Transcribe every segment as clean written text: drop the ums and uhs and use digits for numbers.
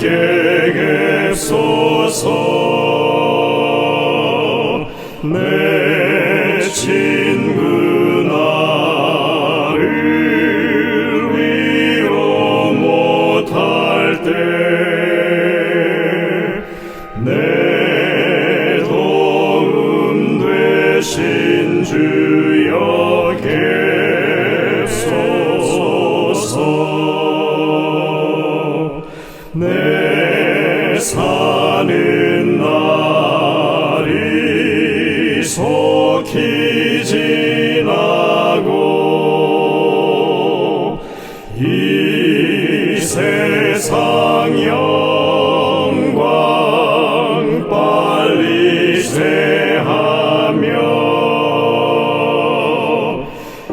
함께 갭소서. 내 친구 나를 위로 못할 때 내 도움 되신 주여 갭소서. 내 사는 날이 속히 지나고 이 세상 영광 빨리 새하며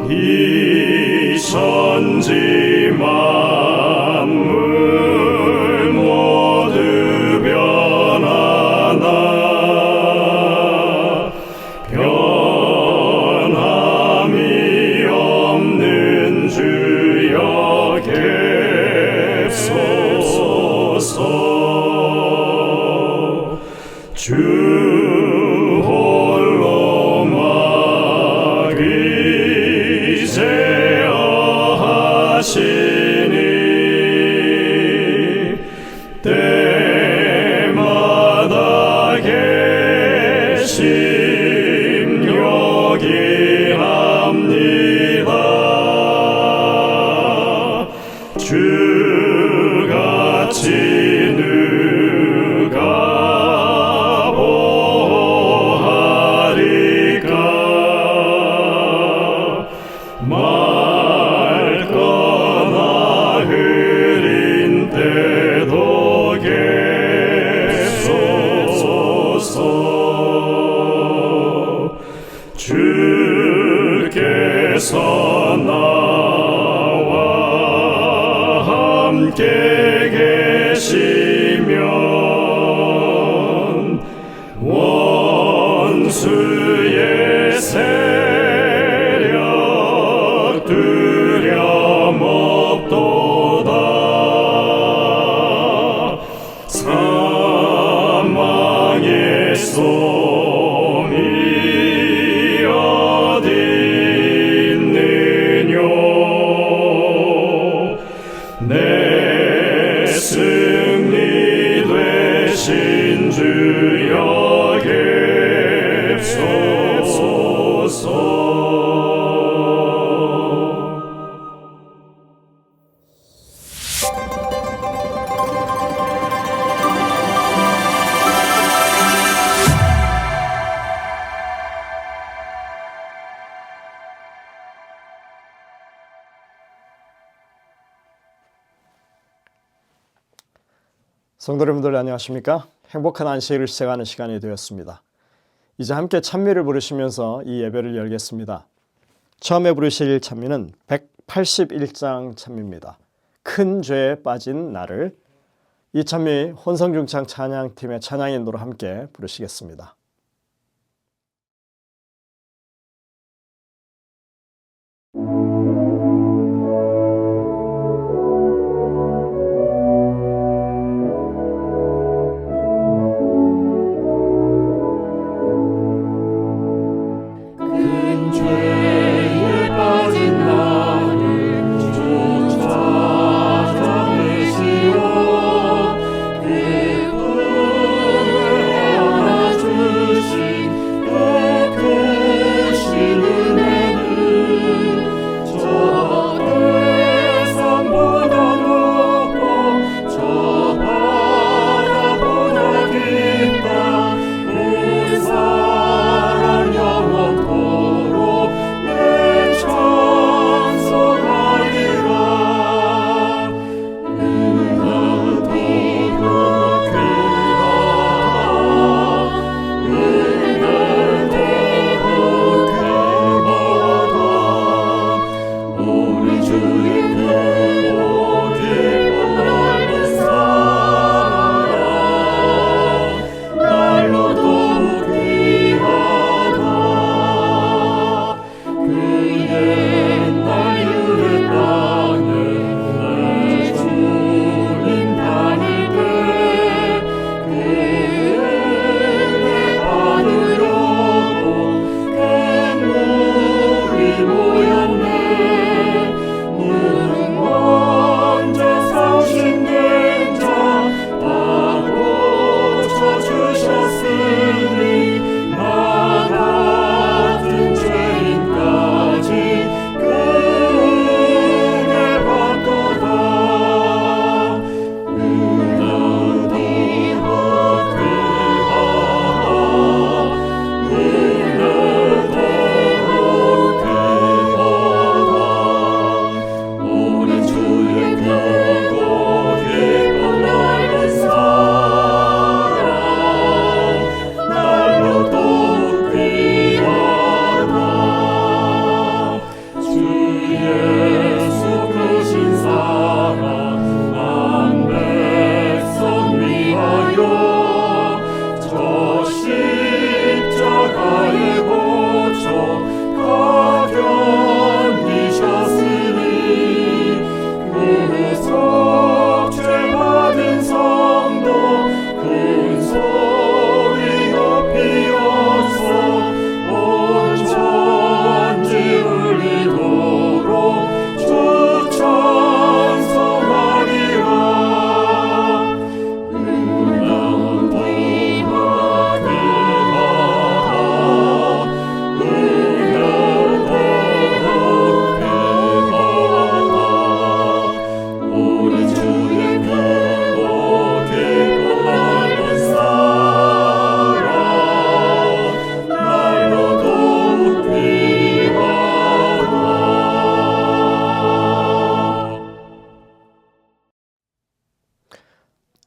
이 천지 만물 모두 변하나 변함이 없는 주여 갭소서. 주 홀로 막이제어하시니 때마다 계심 요기합니다. 주같이 누가 보하리까. 맑거나 흐린 때도 갭소서. 주께서 나와 함께 계시면 원수의 세력 두려움 없도다. 사망의 솜이 어디 있느뇨. 내 승리 되신 주여 갭소서. 성도 여러분들 안녕하십니까? 행복한 안식일을 시작하는 시간이 되었습니다. 이제 함께 찬미를 부르시면서 이 예배를 열겠습니다. 처음에 부르실 찬미는 181장 찬미입니다. 큰 죄에 빠진 나를. 이 찬미 혼성중창 찬양팀의 찬양인도로 함께 부르시겠습니다. 주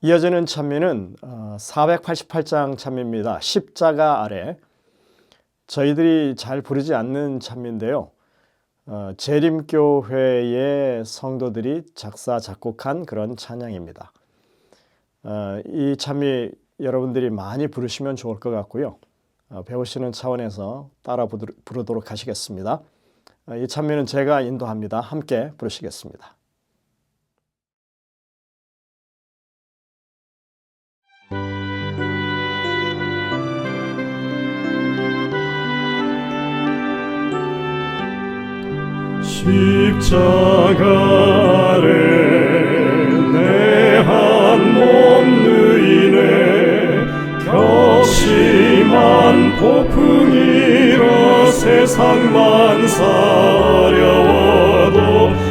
이어지는 찬미는 488장 찬미입니다. 십자가 아래. 저희들이 잘 부르지 않는 찬미인데요. 재림교회의 성도들이 작사 작곡한 그런 찬양입니다. 이 찬미 여러분들이 많이 부르시면 좋을 것 같고요. 배우시는 차원에서 따라 부르도록 하시겠습니다. 이 찬미는 제가 인도합니다. 함께 부르시겠습니다. 십자가 아래 내 한 몸 누이네 격심한 폭풍이라 세상만 사려워도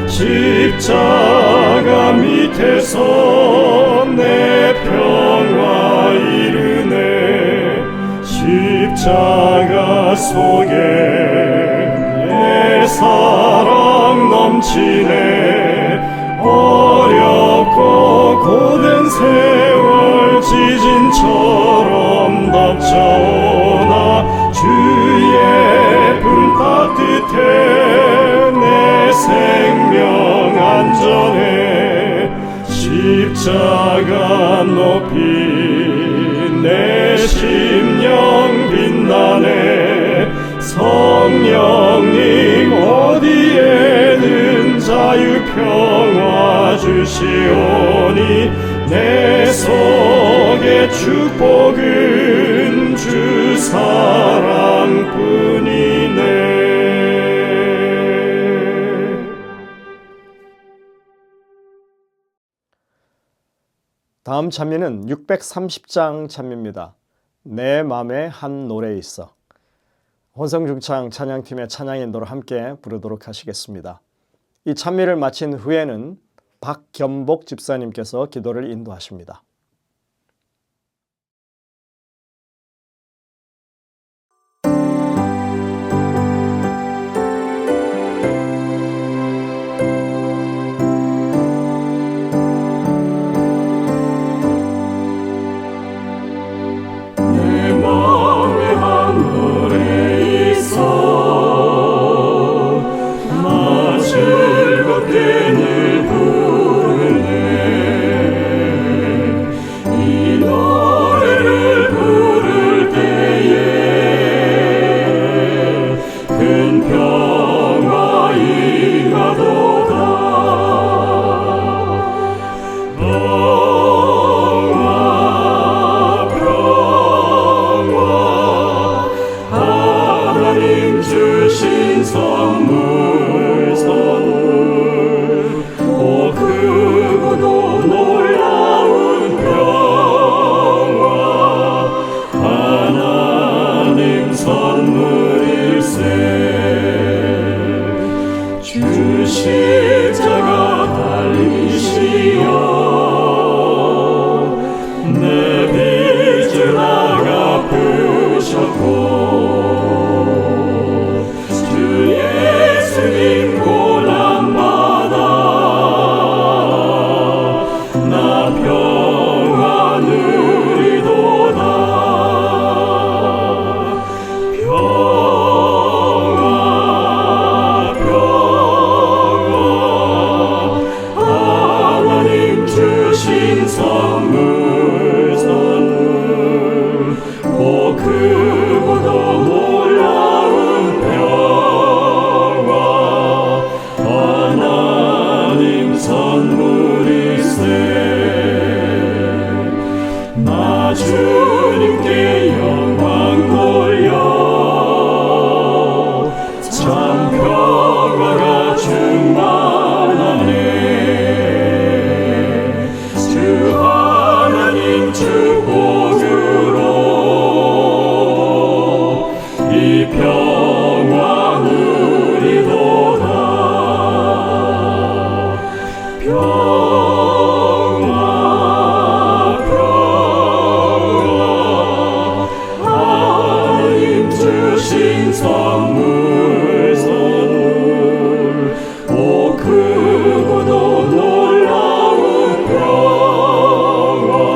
십자가 밑에서 내 평화 이르네 십자가 속에 내 사랑 넘치네 어렵고 고된 세월 지진처럼 덮쳐오나 주의 품 따뜻해 내 생명 안전해 십자가 높이 내 심령 빛나네 성령님 어디에는 자유평화 주시오니 내 속에 축복은 주 사랑뿐이네. 다음 찬미는 630장 찬미입니다. 내 맘에 한 노래 있어. 혼성중창 찬양팀의 찬양 인도를 함께 부르도록 하시겠습니다. 이 찬미를 마친 후에는 박겸복 집사님께서 기도를 인도하십니다. 크고도 놀라운 평화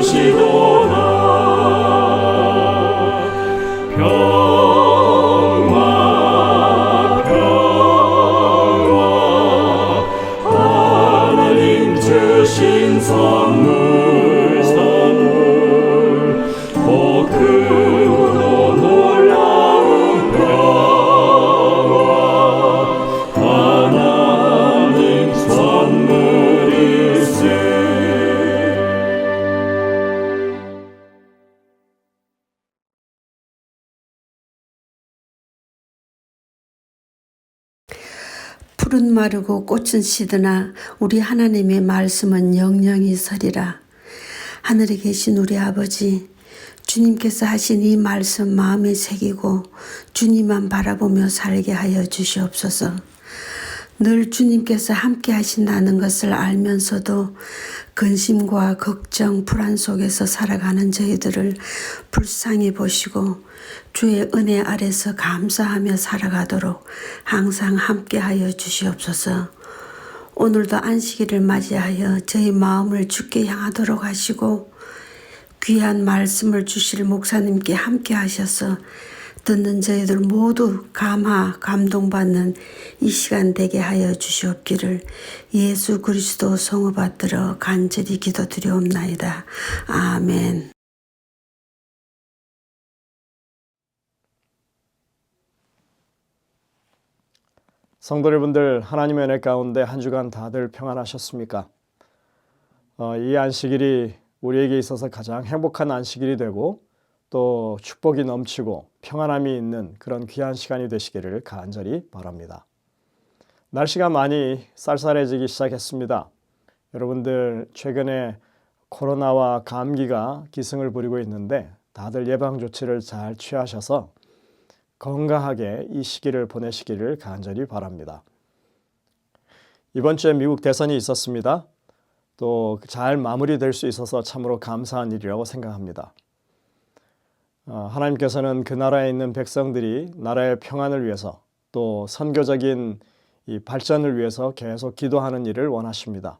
주시도다. 평화 평화 하나님 주신 선물 선물 더 크고도 놀라운 평화 하나님 선물일세. 풀은 마르고 꽃은 시드나 우리 하나님의 말씀은 영영이 서리라. 하늘에 계신 우리 아버지, 주님께서 하신 이 말씀 마음에 새기고 주님만 바라보며 살게 하여 주시옵소서. 늘 주님께서 함께 하신다는 것을 알면서도 근심과 걱정, 불안 속에서 살아가는 저희들을 불쌍히 보시고 주의 은혜 아래서 감사하며 살아가도록 항상 함께하여 주시옵소서. 오늘도 안식일을 맞이하여 저희 마음을 주께 향하도록 하시고 귀한 말씀을 주실 목사님께 함께 하셔서 듣는 저희들 모두 감동받는 이 시간 되게 하여 주시옵기를 예수 그리스도 성을 받들어 간절히 기도드리옵나이다. 아멘. 성도 여러분들, 하나님의 은혜 가운데 한 주간 다들 평안하셨습니까? 이 안식일이 우리에게 있어서 가장 행복한 안식일이 되고 또 축복이 넘치고 평안함이 있는 그런 귀한 시간이 되시기를 간절히 바랍니다. 날씨가 많이 쌀쌀해지기 시작했습니다. 여러분들 최근에 코로나와 감기가 기승을 부리고 있는데 다들 예방 조치를 잘 취하셔서 건강하게 이 시기를 보내시기를 간절히 바랍니다. 이번 주에 미국 대선이 있었습니다. 또 잘 마무리될 수 있어서 참으로 감사한 일이라고 생각합니다. 하나님께서는 그 나라에 있는 백성들이 나라의 평안을 위해서 또 선교적인 이 발전을 위해서 계속 기도하는 일을 원하십니다.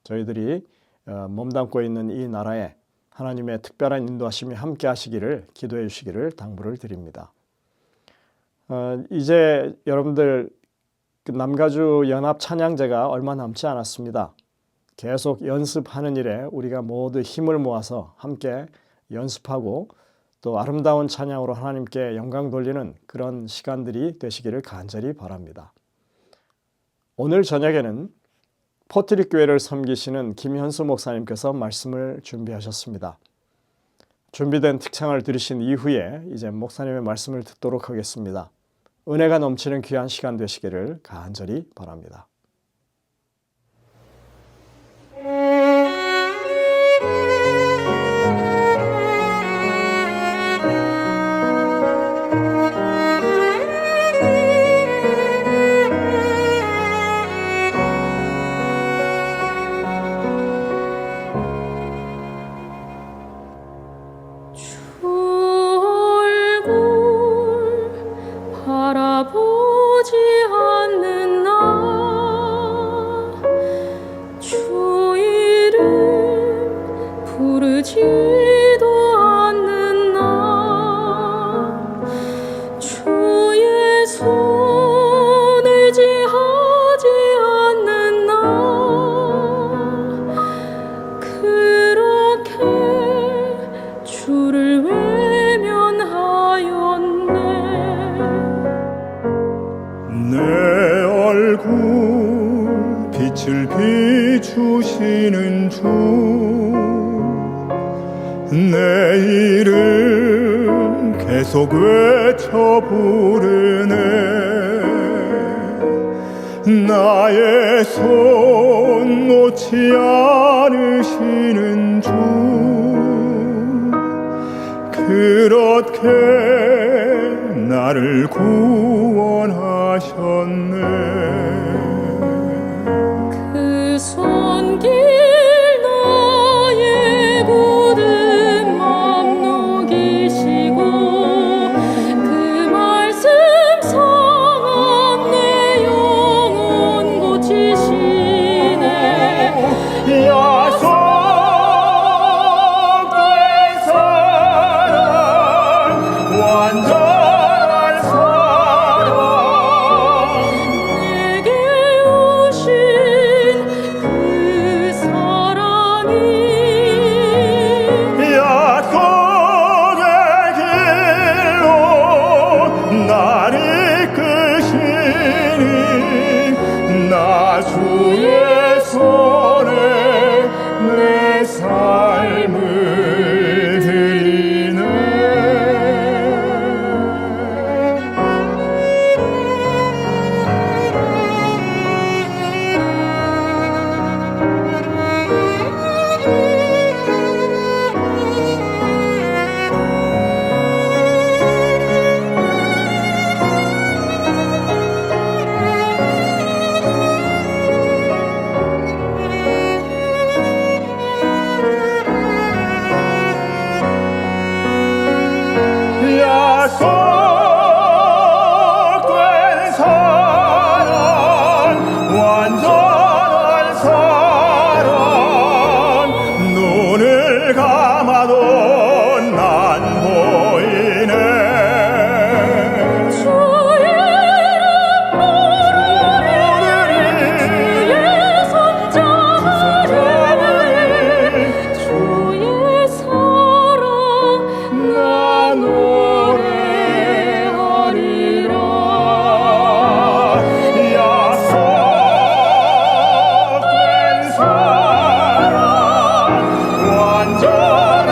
저희들이 몸담고 있는 이 나라에 하나님의 특별한 인도하심이 함께 하시기를 기도해 주시기를 당부를 드립니다. 이제 여러분들 남가주 연합 찬양제가 얼마 남지 않았습니다. 계속 연습하는 일에 우리가 모두 힘을 모아서 함께 연습하고 또 아름다운 찬양으로 하나님께 영광 돌리는 그런 시간들이 되시기를 간절히 바랍니다. 오늘 저녁에는 포트릭 교회를 섬기시는 김현수 목사님께서 말씀을 준비하셨습니다. 준비된 특창을 들으신 이후에 이제 목사님의 말씀을 듣도록 하겠습니다. 은혜가 넘치는 귀한 시간 되시기를 간절히 바랍니다. 바라보지 않는 나 빛을 비추시는 주, 내 이름 계속 외쳐 부르네. 나의 손 놓지 않으시는 주, 그렇게 나를 구원하셨네. 그 손길 나의 굳은 맘 녹이시고 그 말씀 상한 내 영혼 고치시네. 야속 내 삶을 드리네. 약속된 사랑, 완전한 사랑, 눈을 감아도 난 보이네. 주의 주의 손잡으리 주의 사랑 나 노래하리라. 약속된 사랑, 완전한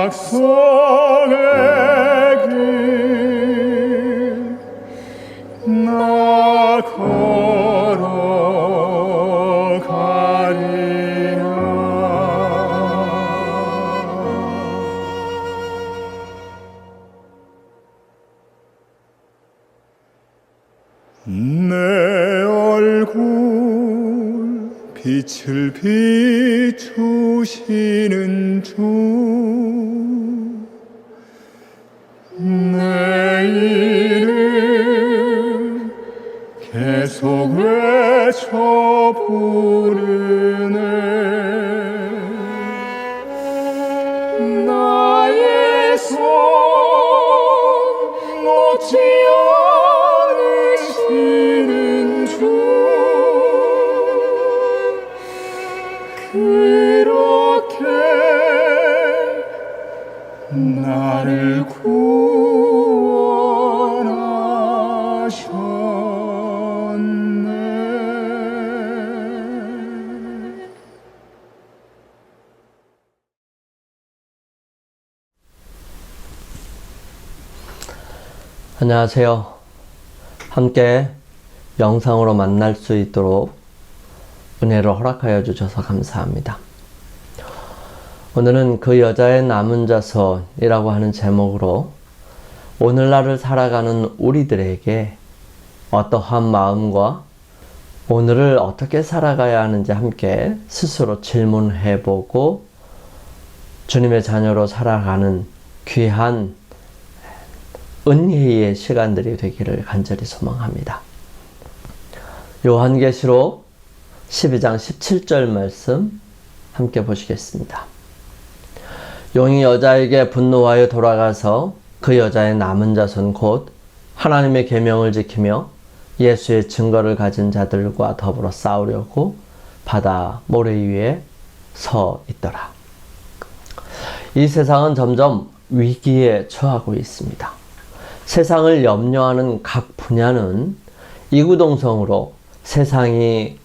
약속의 길 나 걸어가리라. 내 얼굴 빛을 비추시는 주, 내 이름 계속 외쳐 부르네. 나의 손 놓지 않으시는 주, 그렇게 나를 구원하셨네. 안녕하세요. 함께 영상으로 만날 수 있도록 은혜를 허락하여 주셔서 감사합니다. 오늘은 그 여자의 남은 자손이라고 하는 제목으로 오늘날을 살아가는 우리들에게 어떠한 마음과 오늘을 어떻게 살아가야 하는지 함께 스스로 질문해보고 주님의 자녀로 살아가는 귀한 은혜의 시간들이 되기를 간절히 소망합니다. 요한계시록 12장 17절 말씀 함께 보시겠습니다. 용이 여자에게 분노하여 돌아가서 그 여자의 남은 자손 곧 하나님의 계명을 지키며 예수의 증거를 가진 자들과 더불어 싸우려고 바다 모래 위에 서 있더라. 이 세상은 점점 위기에 처하고 있습니다. 세상을 염려하는 각 분야는 이구동성으로 세상이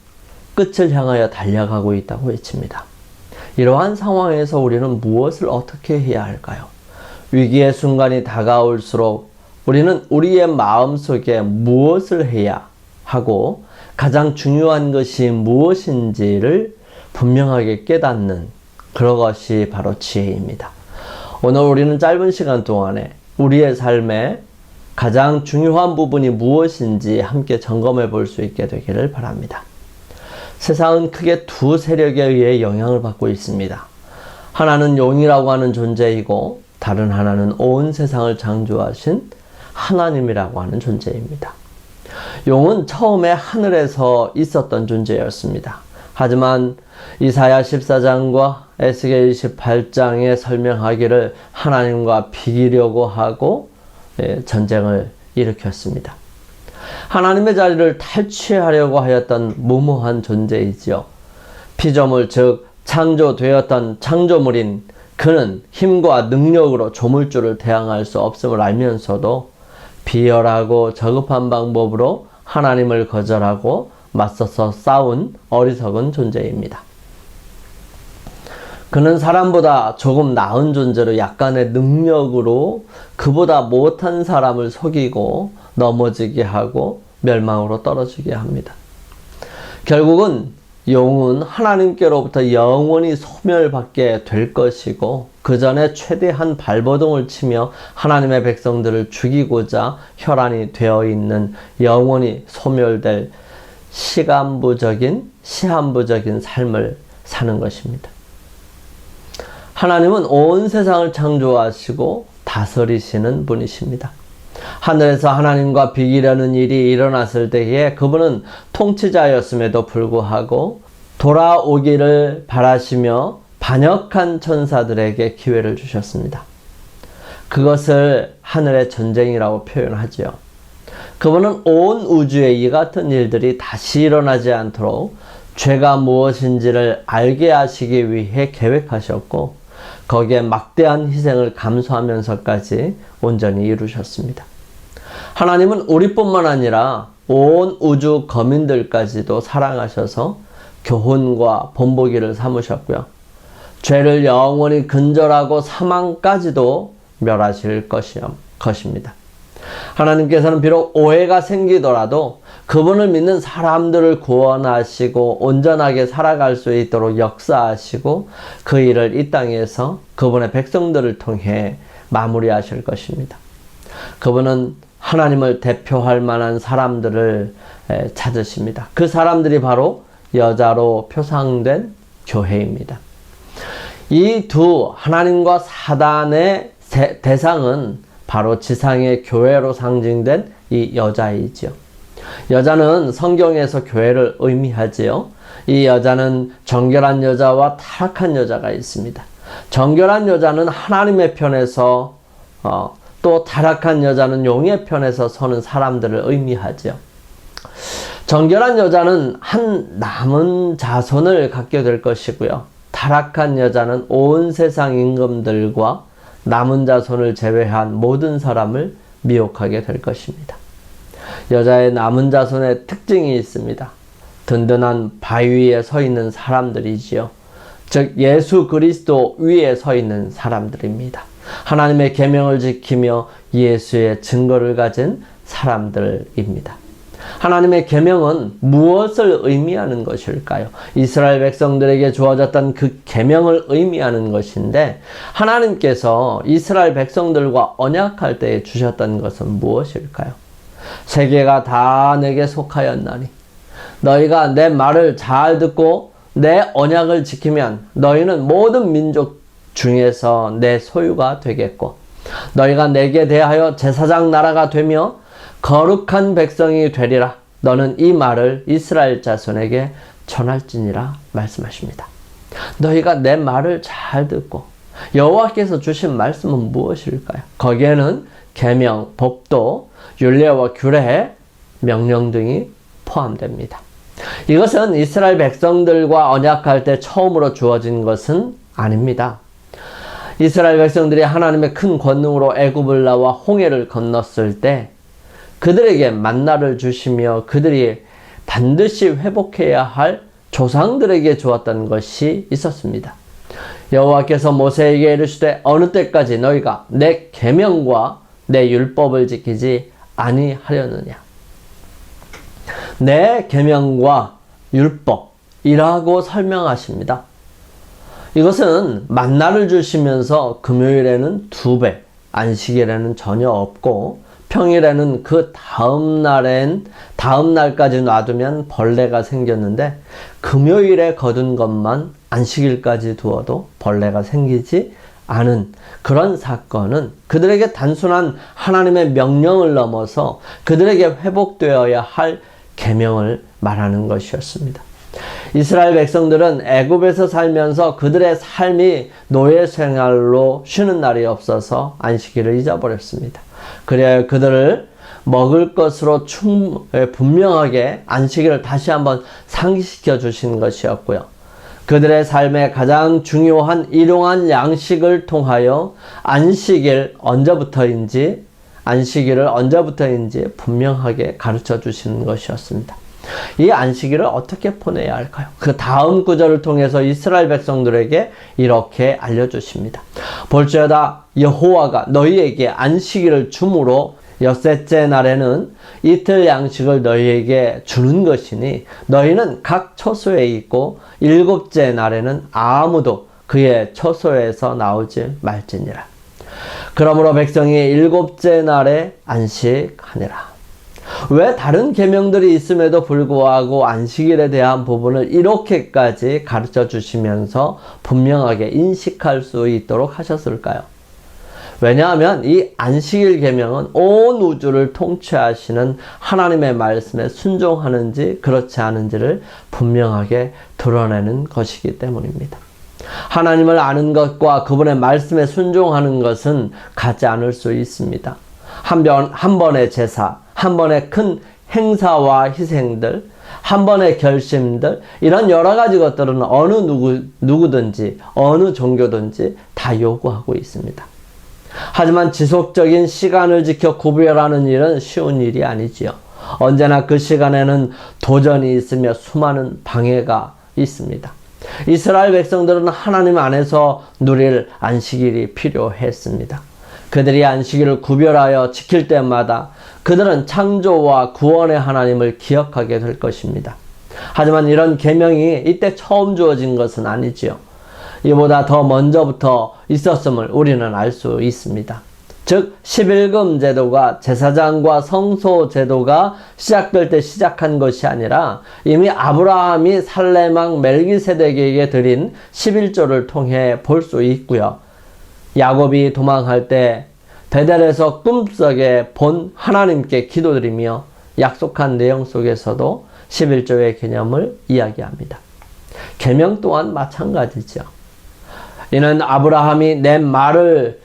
끝을 향하여 달려가고 있다고 외칩니다. 이러한 상황에서 우리는 무엇을 어떻게 해야 할까요? 위기의 순간이 다가올수록 우리는 우리의 마음속에 무엇을 해야 하고 가장 중요한 것이 무엇인지를 분명하게 깨닫는 그것이 바로 지혜입니다. 오늘 우리는 짧은 시간 동안에 우리의 삶에 가장 중요한 부분이 무엇인지 함께 점검해 볼 수 있게 되기를 바랍니다. 세상은 크게 두 세력에 의해 영향을 받고 있습니다. 하나는 용이라고 하는 존재이고 다른 하나는 온 세상을 창조하신 하나님이라고 하는 존재입니다. 용은 처음에 하늘에서 있었던 존재였습니다. 하지만 이사야 14장과 에스겔 28장에 설명하기를 하나님과 비기려고 하고 전쟁을 일으켰습니다. 하나님의 자리를 탈취하려고 하였던 무모한 존재이지요. 피조물 즉 창조되었던 창조물인 그는 힘과 능력으로 조물주를 대항할 수 없음을 알면서도 비열하고 저급한 방법으로 하나님을 거절하고 맞서서 싸운 어리석은 존재입니다. 그는 사람보다 조금 나은 존재로 약간의 능력으로 그보다 못한 사람을 속이고 넘어지게 하고 멸망으로 떨어지게 합니다. 결국은 영은 하나님께로부터 영원히 소멸받게 될 것이고 그 전에 최대한 발버둥을 치며 하나님의 백성들을 죽이고자 혈안이 되어 있는 영원히 소멸될 시한부적인 삶을 사는 것입니다. 하나님은 온 세상을 창조하시고 다스리시는 분이십니다. 하늘에서 하나님과 비기려는 일이 일어났을 때에 그분은 통치자였음에도 불구하고 돌아오기를 바라시며 반역한 천사들에게 기회를 주셨습니다. 그것을 하늘의 전쟁이라고 표현하지요. 그분은 온 우주에 이 같은 일들이 다시 일어나지 않도록 죄가 무엇인지를 알게 하시기 위해 계획하셨고 거기에 막대한 희생을 감수하면서까지 온전히 이루셨습니다. 하나님은 우리뿐만 아니라 온 우주 거민들까지도 사랑하셔서 교훈과 본보기를 삼으셨고요. 죄를 영원히 근절하고 사망까지도 멸하실 것입니다. 하나님께서는 비록 오해가 생기더라도 그분을 믿는 사람들을 구원하시고 온전하게 살아갈 수 있도록 역사하시고 그 일을 이 땅에서 그분의 백성들을 통해 마무리하실 것입니다. 그분은 하나님을 대표할 만한 사람들을 찾으십니다. 그 사람들이 바로 여자로 표상된 교회입니다. 이 두 하나님과 사단의 대상은 바로 지상의 교회로 상징된 이 여자이지요. 여자는 성경에서 교회를 의미하지요. 이 여자는 정결한 여자와 타락한 여자가 있습니다. 정결한 여자는 하나님의 편에서 또 타락한 여자는 용의 편에서 서는 사람들을 의미하지요. 정결한 여자는 한 남은 자손을 갖게 될 것이고요. 타락한 여자는 온 세상 임금들과 남은 자손을 제외한 모든 사람을 미혹하게 될 것입니다. 여자의 남은 자손의 특징이 있습니다. 든든한 바위 위에 서 있는 사람들이지요. 즉 예수 그리스도 위에 서 있는 사람들입니다. 하나님의 계명을 지키며 예수의 증거를 가진 사람들입니다. 하나님의 계명은 무엇을 의미하는 것일까요? 이스라엘 백성들에게 주어졌던 그 계명을 의미하는 것인데 하나님께서 이스라엘 백성들과 언약할 때에 주셨던 것은 무엇일까요? 세계가 다 내게 속하였나니 너희가 내 말을 잘 듣고 내 언약을 지키면 너희는 모든 민족 중에서 내 소유가 되겠고 너희가 내게 대하여 제사장 나라가 되며 거룩한 백성이 되리라. 너는 이 말을 이스라엘 자손에게 전할지니라 말씀하십니다. 너희가 내 말을 잘 듣고 여호와께서 주신 말씀은 무엇일까요? 거기에는 계명, 법도, 율례와 규례, 명령 등이 포함됩니다. 이것은 이스라엘 백성들과 언약할 때 처음으로 주어진 것은 아닙니다. 이스라엘 백성들이 하나님의 큰 권능으로 애굽을 나와 홍해를 건넜을 때 그들에게 만나를 주시며 그들이 반드시 회복해야 할 조상들에게 주었던 것이 있었습니다. 여호와께서 모세에게 이르시되 어느 때까지 너희가 내 계명과 내 율법을 지키지 아니하려느냐. 내 계명과 율법이라고 설명하십니다. 이것은 만나를 주시면서 금요일에는 2배, 안식일에는 전혀 없고 평일에는 그 다음 날까지 놔두면 벌레가 생겼는데 금요일에 거둔 것만 안식일까지 두어도 벌레가 생기지 않은 그런 사건은 그들에게 단순한 하나님의 명령을 넘어서 그들에게 회복되어야 할 계명을 말하는 것이었습니다. 이스라엘 백성들은 애굽에서 살면서 그들의 삶이 노예 생활로 쉬는 날이 없어서 안식일을 잊어버렸습니다. 그래야 그들을 먹을 것으로 분명하게 안식일을 다시 한번 상기시켜 주신 것이었고요. 그들의 삶의 가장 중요한 일용한 양식을 통하여 안식일을 언제부터인지 분명하게 가르쳐 주시는 것이었습니다. 이 안식일을 어떻게 보내야 할까요? 그 다음 구절을 통해서 이스라엘 백성들에게 이렇게 알려주십니다. 볼지어다 여호와가 너희에게 안식일을 주므로 엿새째 날에는 이틀 양식을 너희에게 주는 것이니 너희는 각 처소에 있고 일곱째 날에는 아무도 그의 처소에서 나오지 말지니라. 그러므로 백성이 일곱째 날에 안식하니라. 왜 다른 계명들이 있음에도 불구하고 안식일에 대한 부분을 이렇게까지 가르쳐 주시면서 분명하게 인식할 수 있도록 하셨을까요? 왜냐하면 이 안식일 계명은 온 우주를 통치하시는 하나님의 말씀에 순종하는지 그렇지 않은지를 분명하게 드러내는 것이기 때문입니다. 하나님을 아는 것과 그분의 말씀에 순종하는 것은 같지 않을 수 있습니다. 한 번의 제사, 한 번의 큰 행사와 희생들, 한 번의 결심들, 이런 여러 가지 것들은 어느 누구든지 어느 종교든지 다 요구하고 있습니다. 하지만 지속적인 시간을 지켜 구별하는 일은 쉬운 일이 아니지요. 언제나 그 시간에는 도전이 있으며 수많은 방해가 있습니다. 이스라엘 백성들은 하나님 안에서 누릴 안식일이 필요했습니다. 그들이 안식일을 구별하여 지킬 때마다 그들은 창조와 구원의 하나님을 기억하게 될 것입니다. 하지만 이런 계명이 이때 처음 주어진 것은 아니지요. 이보다 더 먼저부터 있었음을 우리는 알 수 있습니다. 즉 11금 제도가 제사장과 성소 제도가 시작될 때 시작한 것이 아니라 이미 아브라함이 살레망 멜기세덱에게 드린 11조를 통해 볼 수 있고요. 야곱이 도망할 때 베델에서 꿈속에 본 하나님께 기도드리며 약속한 내용 속에서도 11조의 개념을 이야기합니다. 계명 또한 마찬가지죠. 이는 아브라함이 내 말을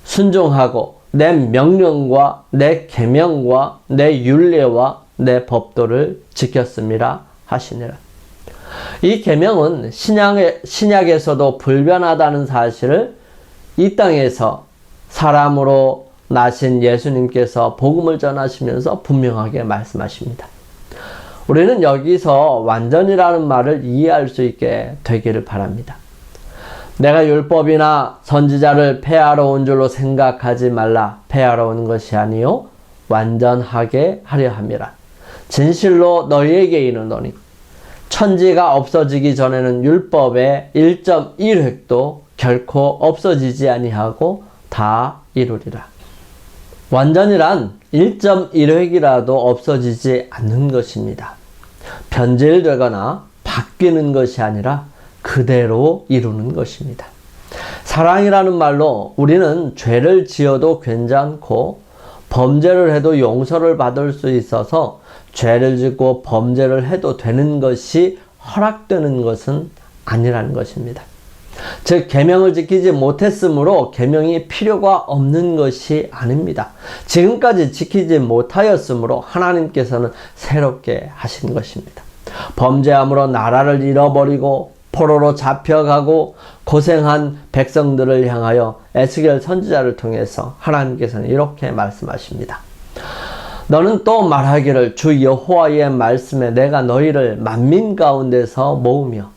순종하고 내 명령과 내 계명과 내 율례와 내 법도를 지켰음이라 하시니라. 이 계명은 신약에서도 불변하다는 사실을 이 땅에서 사람으로 나신 예수님께서 복음을 전하시면서 분명하게 말씀하십니다. 우리는 여기서 완전이라는 말을 이해할 수 있게 되기를 바랍니다. 내가 율법이나 선지자를 폐하러 온 줄로 생각하지 말라. 폐하러 온 것이 아니요 완전하게 하려 함이라. 진실로 너희에게 이르노니 천지가 없어지기 전에는 율법의 1.1획도 결코 없어지지 아니하고 다 이루리라. 완전이란 1.1획이라도 없어지지 않는 것입니다. 변질되거나 바뀌는 것이 아니라 그대로 이루는 것입니다. 사랑이라는 말로 우리는 죄를 지어도 괜찮고 범죄를 해도 용서를 받을 수 있어서 죄를 짓고 범죄를 해도 되는 것이 허락되는 것은 아니라는 것입니다. 즉 계명을 지키지 못했으므로 계명이 필요가 없는 것이 아닙니다. 지금까지 지키지 못하였으므로 하나님께서는 새롭게 하신 것입니다. 범죄함으로 나라를 잃어버리고 포로로 잡혀가고 고생한 백성들을 향하여 에스겔 선지자를 통해서 하나님께서는 이렇게 말씀하십니다. 너는 또 말하기를 주 여호와의 말씀에 내가 너희를 만민 가운데서 모으며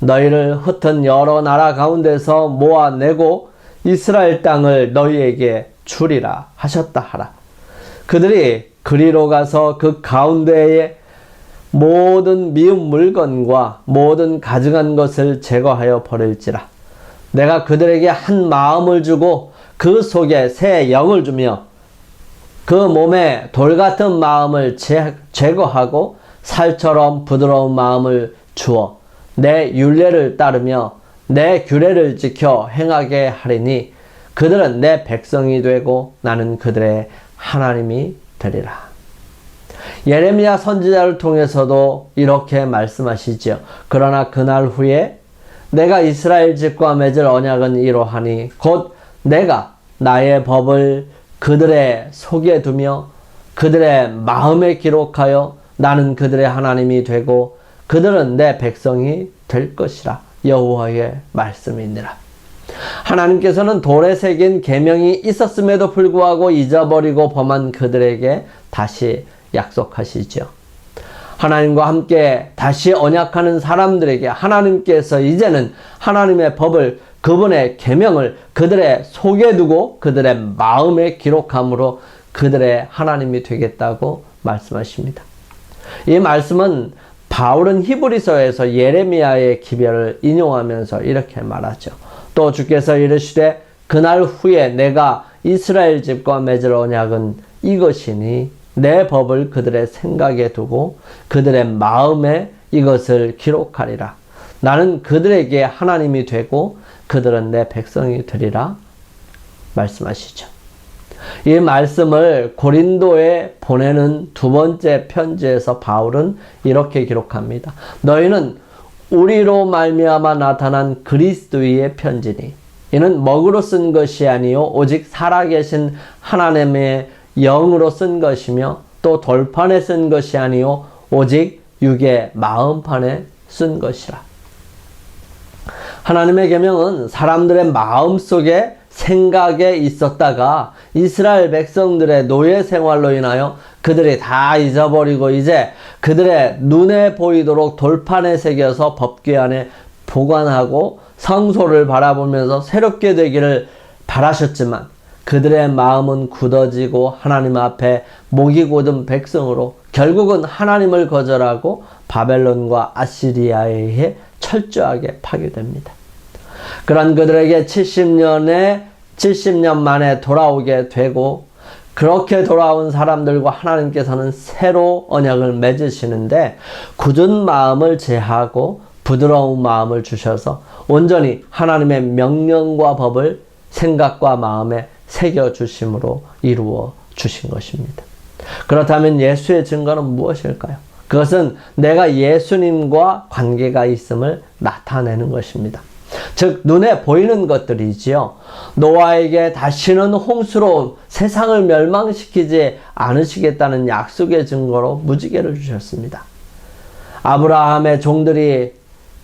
너희를 흩은 여러 나라 가운데서 모아내고 이스라엘 땅을 너희에게 주리라 하셨다 하라. 그들이 그리로 가서 그 가운데에 모든 미운 물건과 모든 가증한 것을 제거하여 버릴지라. 내가 그들에게 한 마음을 주고 그 속에 새 영을 주며 그 몸에 돌 같은 마음을 제거하고 살처럼 부드러운 마음을 주어 내 율례를 따르며 내 규례를 지켜 행하게 하리니 그들은 내 백성이 되고 나는 그들의 하나님이 되리라. 예레미야 선지자를 통해서도 이렇게 말씀하시지요. 그러나 그날 후에 내가 이스라엘 집과 맺을 언약은 이러하니 곧 내가 나의 법을 그들의 속에 두며 그들의 마음에 기록하여 나는 그들의 하나님이 되고 그들은 내 백성이 될 것이라. 여호와의 말씀이니라. 하나님께서는 돌에 새긴 계명이 있었음에도 불구하고 잊어버리고 범한 그들에게 다시 약속하시죠. 하나님과 함께 다시 언약하는 사람들에게 하나님께서 이제는 하나님의 법을, 그분의 계명을 그들의 속에 두고 그들의 마음에 기록함으로 그들의 하나님이 되겠다고 말씀하십니다. 이 말씀은 바울은 히브리서에서 예레미야의 기별을 인용하면서 이렇게 말하죠. 또 주께서 이르시되 그날 후에 내가 이스라엘 집과 맺을 언약은 이것이니 내 법을 그들의 생각에 두고 그들의 마음에 이것을 기록하리라. 나는 그들에게 하나님이 되고 그들은 내 백성이 되리라 말씀하시죠. 이 말씀을 고린도에 보내는 두 번째 편지에서 바울은 이렇게 기록합니다. 너희는 우리로 말미암아 나타난 그리스도의 편지니 이는 먹으로 쓴 것이 아니요 오직 살아계신 하나님의 영으로 쓴 것이며 또 돌판에 쓴 것이 아니요 오직 육의 마음판에 쓴 것이라. 하나님의 계명은 사람들의 마음속에 생각에 있었다가 이스라엘 백성들의 노예 생활로 인하여 그들이 다 잊어버리고 이제 그들의 눈에 보이도록 돌판에 새겨서 법궤 안에 보관하고 성소를 바라보면서 새롭게 되기를 바라셨지만 그들의 마음은 굳어지고 하나님 앞에 목이 곧은 백성으로 결국은 하나님을 거절하고 바벨론과 아시리아에 의해 철저하게 파괴됩니다. 그런 그들에게 70년 만에 돌아오게 되고 그렇게 돌아온 사람들과 하나님께서는 새로 언약을 맺으시는데 굳은 마음을 제하고 부드러운 마음을 주셔서 온전히 하나님의 명령과 법을 생각과 마음에 새겨주심으로 이루어 주신 것입니다. 그렇다면 예수의 증거는 무엇일까요? 그것은 내가 예수님과 관계가 있음을 나타내는 것입니다. 즉 눈에 보이는 것들이지요. 노아에게 다시는 홍수로 세상을 멸망시키지 않으시겠다는 약속의 증거로 무지개를 주셨습니다. 아브라함의 종들이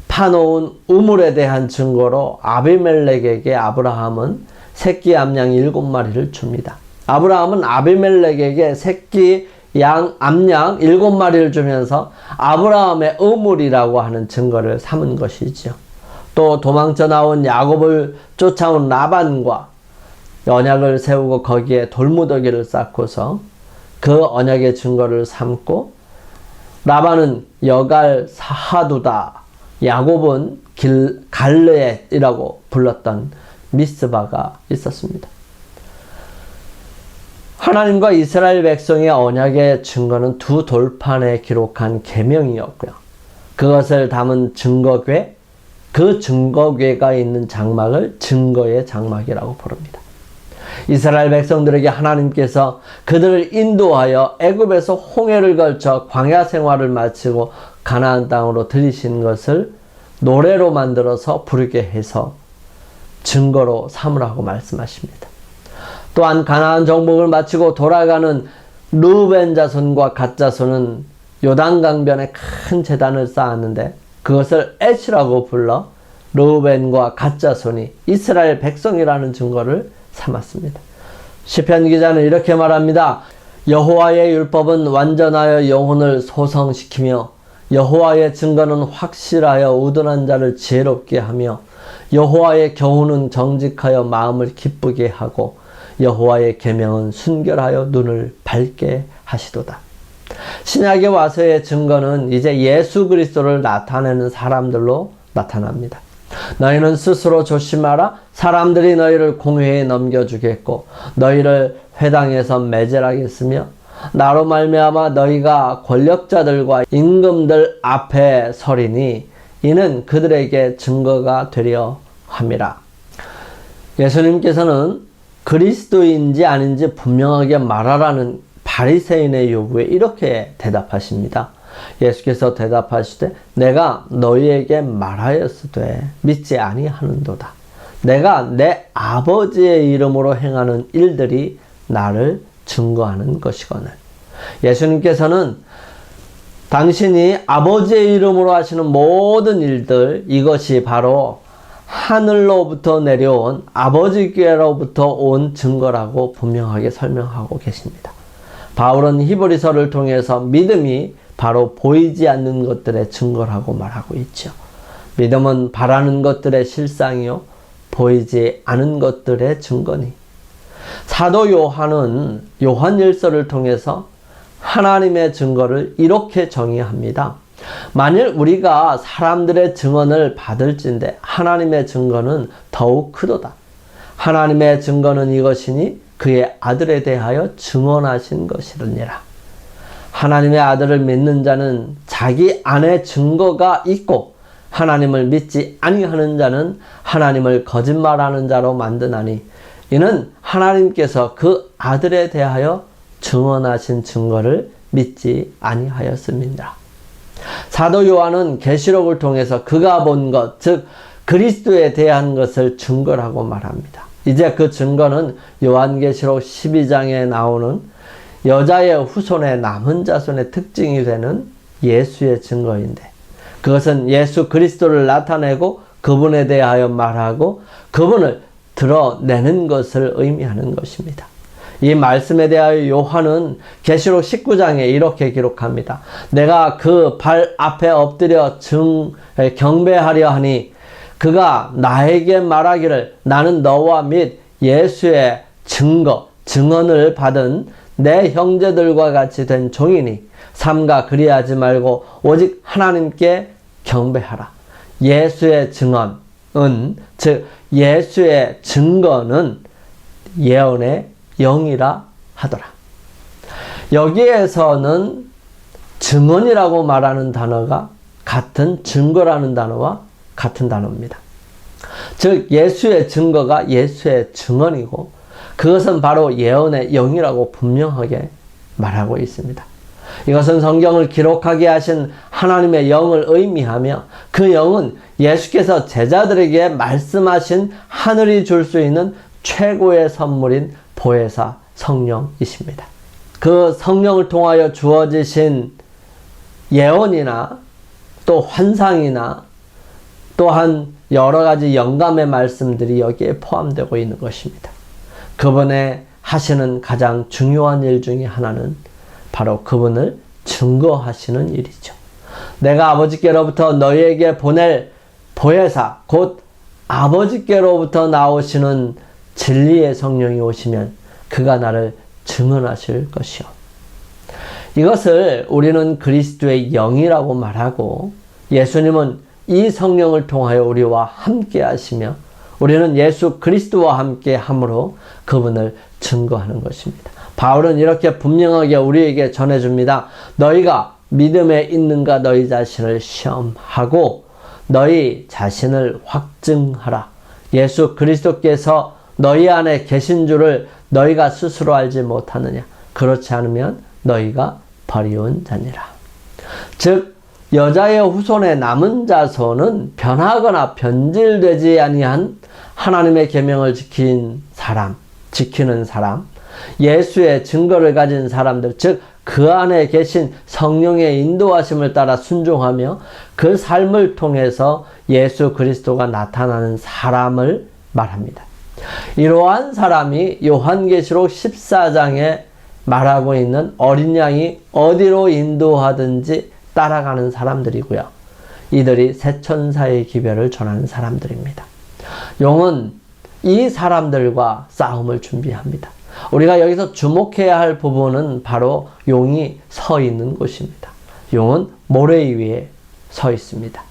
파놓은 우물에 대한 증거로 아비멜렉에게 아브라함은 새끼 암양 7마리를 줍니다. 아브라함은 아비멜렉에게 새끼 암양 7마리를 주면서 아브라함의 우물이라고 하는 증거를 삼은 것이지요. 또 도망쳐 나온 야곱을 쫓아온 라반과 언약을 세우고 거기에 돌무더기를 쌓고서 그 언약의 증거를 삼고 라반은 여갈 사하두다, 야곱은 갈르엣이라고 불렀던 미스바가 있었습니다. 하나님과 이스라엘 백성의 언약의 증거는 두 돌판에 기록한 계명이었고요. 그것을 담은 증거궤, 그 증거궤가 있는 장막을 증거의 장막이라고 부릅니다. 이스라엘 백성들에게 하나님께서 그들을 인도하여 애굽에서 홍해를 걸쳐 광야 생활을 마치고 가나안 땅으로 들이신 것을 노래로 만들어서 부르게 해서 증거로 삼으라고 말씀하십니다. 또한 가나안 정복을 마치고 돌아가는 르우벤 자손과 갓 자손은 요단강변에 큰 제단을 쌓았는데 그것을 에시라고 불러 르우벤과 갓 자손이 이스라엘 백성이라는 증거를 삼았습니다. 시편 기자는 이렇게 말합니다. 여호와의 율법은 완전하여 영혼을 소성시키며 여호와의 증거는 확실하여 우둔한 자를 지혜롭게 하며 여호와의 경훈은 정직하여 마음을 기쁘게 하고 여호와의 계명은 순결하여 눈을 밝게 하시도다. 신약에 와서의 증거는 이제 예수 그리스도를 나타내는 사람들로 나타납니다. 너희는 스스로 조심하라. 사람들이 너희를 공회에 넘겨주겠고 너희를 회당에서 매질하겠으며 나로 말미암아 너희가 권력자들과 임금들 앞에 서리니 이는 그들에게 증거가 되려 함이라. 예수님께서는 그리스도인지 아닌지 분명하게 말하라는 바리새인의 요구에 이렇게 대답하십니다. 예수께서 대답하시되 내가 너희에게 말하였으되 믿지 아니하는도다. 내가 내 아버지의 이름으로 행하는 일들이 나를 증거하는 것이거늘. 예수님께서는 당신이 아버지의 이름으로 하시는 모든 일들, 이것이 바로 하늘로부터 내려온 아버지께로부터 온 증거라고 분명하게 설명하고 계십니다. 바울은 히브리서를 통해서 믿음이 바로 보이지 않는 것들의 증거라고 말하고 있죠. 믿음은 바라는 것들의 실상이요 보이지 않은 것들의 증거니. 사도 요한은 요한일서를 통해서 하나님의 증거를 이렇게 정의합니다. 만일 우리가 사람들의 증언을 받을진대 하나님의 증거는 더욱 크도다. 하나님의 증거는 이것이니 그의 아들에 대하여 증언하신 것이니라. 하나님의 아들을 믿는 자는 자기 안에 증거가 있고 하나님을 믿지 아니하는 자는 하나님을 거짓말하는 자로 만드나니 이는 하나님께서 그 아들에 대하여 증언하신 증거를 믿지 아니하였습니다. 사도 요한은 계시록을 통해서 그가 본 것, 즉 그리스도에 대한 것을 증거라고 말합니다. 이제 그 증거는 요한계시록 12장에 나오는 여자의 후손의 남은 자손의 특징이 되는 예수의 증거인데, 그것은 예수 그리스도를 나타내고 그분에 대하여 말하고 그분을 드러내는 것을 의미하는 것입니다. 이 말씀에 대하여 요한은 계시록 19장에 이렇게 기록합니다. 내가 그 발 앞에 엎드려 경배하려 하니 그가 나에게 말하기를 나는 너와 및 예수의 증언을 받은 내 형제들과 같이 된 종이니 삼가 그리하지 말고 오직 하나님께 경배하라. 예수의 증언은, 즉 예수의 증거는 예언의 영이라 하더라. 여기에서는 증언이라고 말하는 단어가 같은 증거라는 단어와 같은 단어입니다. 즉 예수의 증거가 예수의 증언이고 그것은 바로 예언의 영이라고 분명하게 말하고 있습니다. 이것은 성경을 기록하게 하신 하나님의 영을 의미하며 그 영은 예수께서 제자들에게 말씀하신 하늘이 줄 수 있는 최고의 선물인 보혜사 성령이십니다. 그 성령을 통하여 주어지신 예언이나 또 환상이나 또한 여러 가지 영감의 말씀들이 여기에 포함되고 있는 것입니다. 그분의 하시는 가장 중요한 일 중에 하나는 바로 그분을 증거하시는 일이죠. 내가 아버지께로부터 너희에게 보낼 보혜사, 곧 아버지께로부터 나오시는 진리의 성령이 오시면 그가 나를 증언하실 것이요. 이것을 우리는 그리스도의 영이라고 말하고 예수님은 이 성령을 통하여 우리와 함께 하시며 우리는 예수 그리스도와 함께 함으로 그분을 증거하는 것입니다. 바울은 이렇게 분명하게 우리에게 전해줍니다. 너희가 믿음에 있는가 너희 자신을 시험하고 너희 자신을 확증하라. 예수 그리스도께서 너희 안에 계신 줄을 너희가 스스로 알지 못하느냐. 그렇지 않으면 너희가 버리운 자니라. 즉 여자의 후손의 남은 자손은 변하거나 변질되지 아니한 하나님의 계명을 지키는 사람, 예수의 증거를 가진 사람들, 즉 그 안에 계신 성령의 인도하심을 따라 순종하며 그 삶을 통해서 예수 그리스도가 나타나는 사람을 말합니다. 이러한 사람이 요한계시록 14장에 말하고 있는 어린 양이 어디로 인도하든지 따라가는 사람들이고요. 이들이 새 천사의 기별을 전하는 사람들입니다. 용은 이 사람들과 싸움을 준비합니다. 우리가 여기서 주목해야 할 부분은 바로 용이 서 있는 곳입니다. 용은 모래 위에 서 있습니다.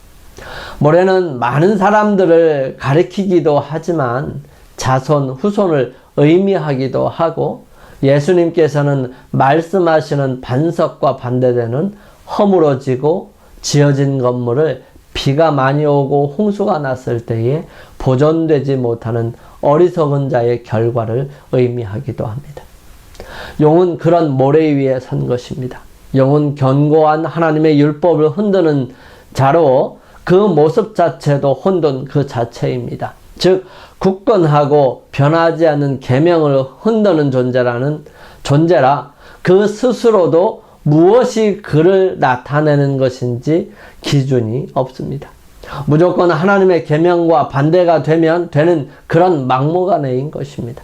모래는 많은 사람들을 가리키기도 하지만 자손, 후손을 의미하기도 하고 예수님께서는 말씀하시는 반석과 반대되는 허물어지고 지어진 건물을 비가 많이 오고 홍수가 났을 때에 보존되지 못하는 어리석은 자의 결과를 의미하기도 합니다. 용은 그런 모래 위에 선 것입니다. 용은 견고한 하나님의 율법을 흔드는 자로 그 모습 자체도 혼돈 그 자체입니다. 즉 굳건하고 변하지 않는 계명을 흔드는 존재라 그 스스로도 무엇이 그를 나타내는 것인지 기준이 없습니다. 무조건 하나님의 계명과 반대가 되면 되는 그런 막무가내인 것입니다.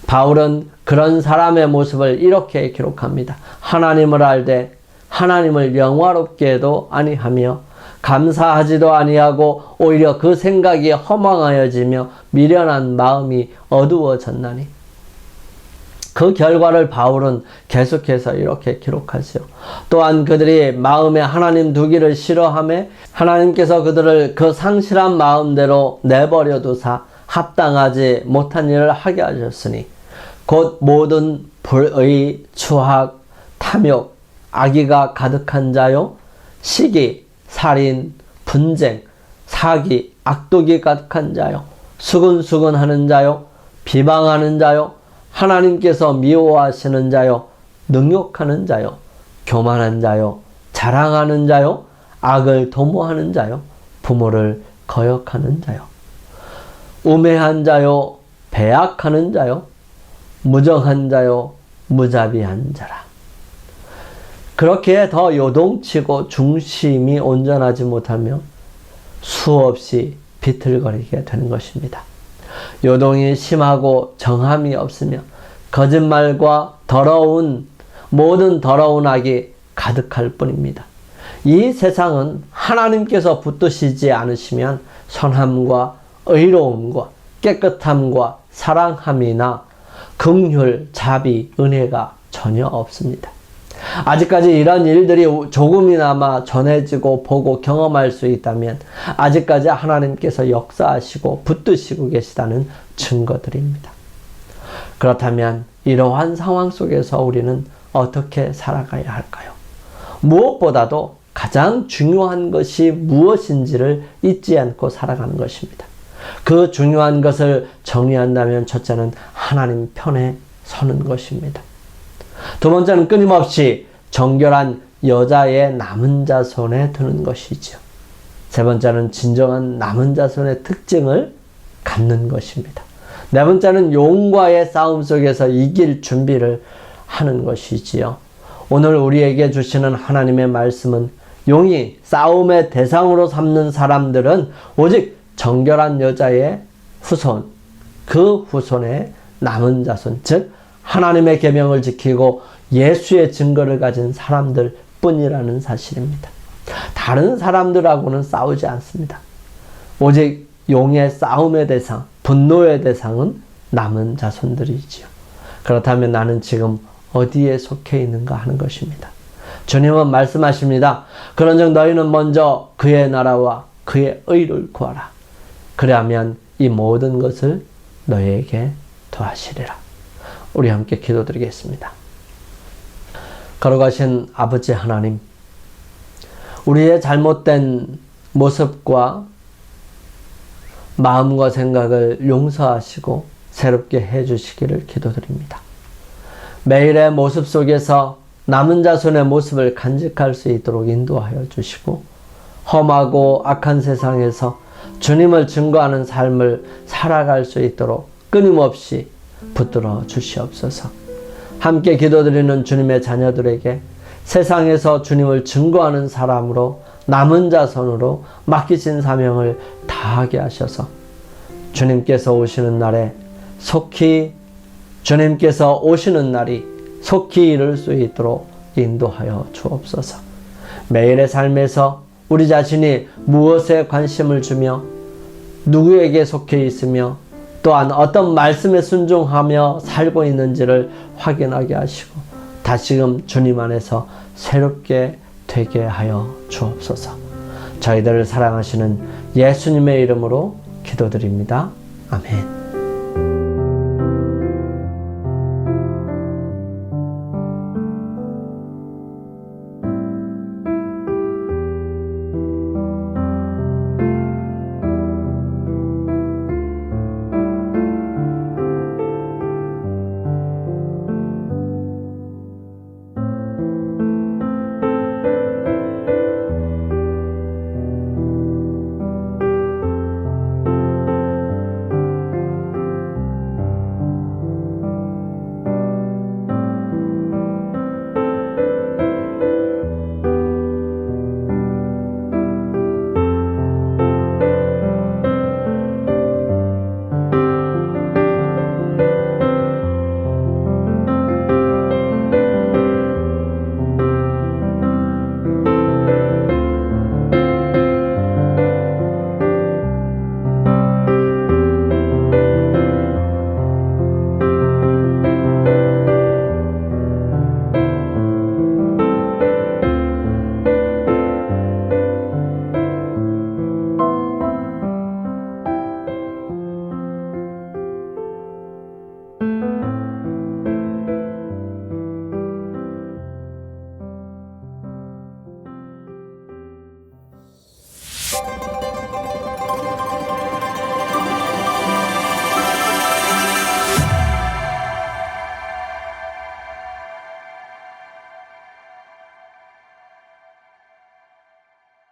바울은 그런 사람의 모습을 이렇게 기록합니다. 하나님을 알되 하나님을 영화롭게도 아니하며 감사하지도 아니하고 오히려 그 생각이 허망하여지며 미련한 마음이 어두워졌나니. 그 결과를 바울은 계속해서 이렇게 기록하죠. 또한 그들이 마음에 하나님 두기를 싫어하며 하나님께서 그들을 그 상실한 마음대로 내버려 두사 합당하지 못한 일을 하게 하셨으니 곧 모든 불의, 추악, 탐욕, 악의가 가득한 자요, 시기, 살인, 분쟁, 사기, 악독이 가득한 자요, 수근수근하는 자요, 비방하는 자요, 하나님께서 미워하시는 자요, 능욕하는 자요, 교만한 자요, 자랑하는 자요, 악을 도모하는 자요, 부모를 거역하는 자요, 우매한 자요, 배악하는 자요, 무정한 자요, 무자비한 자라. 그렇게 더 요동치고 중심이 온전하지 못하며 수없이 비틀거리게 되는 것입니다. 요동이 심하고 정함이 없으며 거짓말과 모든 더러운 악이 가득할 뿐입니다. 이 세상은 하나님께서 붙드시지 않으시면 선함과 의로움과 깨끗함과 사랑함이나 긍휼, 자비, 은혜가 전혀 없습니다. 아직까지 이런 일들이 조금이나마 전해지고 보고 경험할 수 있다면 아직까지 하나님께서 역사하시고 붙드시고 계시다는 증거들입니다. 그렇다면 이러한 상황 속에서 우리는 어떻게 살아가야 할까요? 무엇보다도 가장 중요한 것이 무엇인지를 잊지 않고 살아가는 것입니다. 그 중요한 것을 정리한다면 첫째는 하나님 편에 서는 것입니다. 두 번째는 끊임없이 정결한 여자의 남은 자손에 드는 것이죠. 세 번째는 진정한 남은 자손의 특징을 갖는 것입니다. 네 번째는 용과의 싸움 속에서 이길 준비를 하는 것이지요. 오늘 우리에게 주시는 하나님의 말씀은 용이 싸움의 대상으로 삼는 사람들은 오직 정결한 여자의 후손, 그 후손의 남은 자손, 즉 하나님의 계명을 지키고 예수의 증거를 가진 사람들 뿐이라는 사실입니다. 다른 사람들하고는 싸우지 않습니다. 오직 용의 싸움의 대상, 분노의 대상은 남은 자손들이지요. 그렇다면 나는 지금 어디에 속해 있는가 하는 것입니다. 주님은 말씀하십니다. 그런즉 너희는 먼저 그의 나라와 그의 의를 구하라. 그리하면 이 모든 것을 너희에게 더하시리라. 우리 함께 기도드리겠습니다. 거룩하신 아버지 하나님, 우리의 잘못된 모습과 마음과 생각을 용서하시고 새롭게 해주시기를 기도드립니다. 매일의 모습 속에서 남은 자손의 모습을 간직할 수 있도록 인도하여 주시고 험하고 악한 세상에서 주님을 증거하는 삶을 살아갈 수 있도록 끊임없이 붙들어 주시옵소서. 함께 기도드리는 주님의 자녀들에게 세상에서 주님을 증거하는 사람으로 남은 자손으로 맡기신 사명을 다하게 하셔서 주님께서 오시는 날에 주님께서 오시는 날이 속히 이룰 수 있도록 인도하여 주옵소서. 매일의 삶에서 우리 자신이 무엇에 관심을 주며 누구에게 속해 있으며 또한 어떤 말씀에 순종하며 살고 있는지를 확인하게 하시고 다시금 주님 안에서 새롭게 되게 하여 주옵소서. 저희들을 사랑하시는 예수님의 이름으로 기도드립니다. 아멘.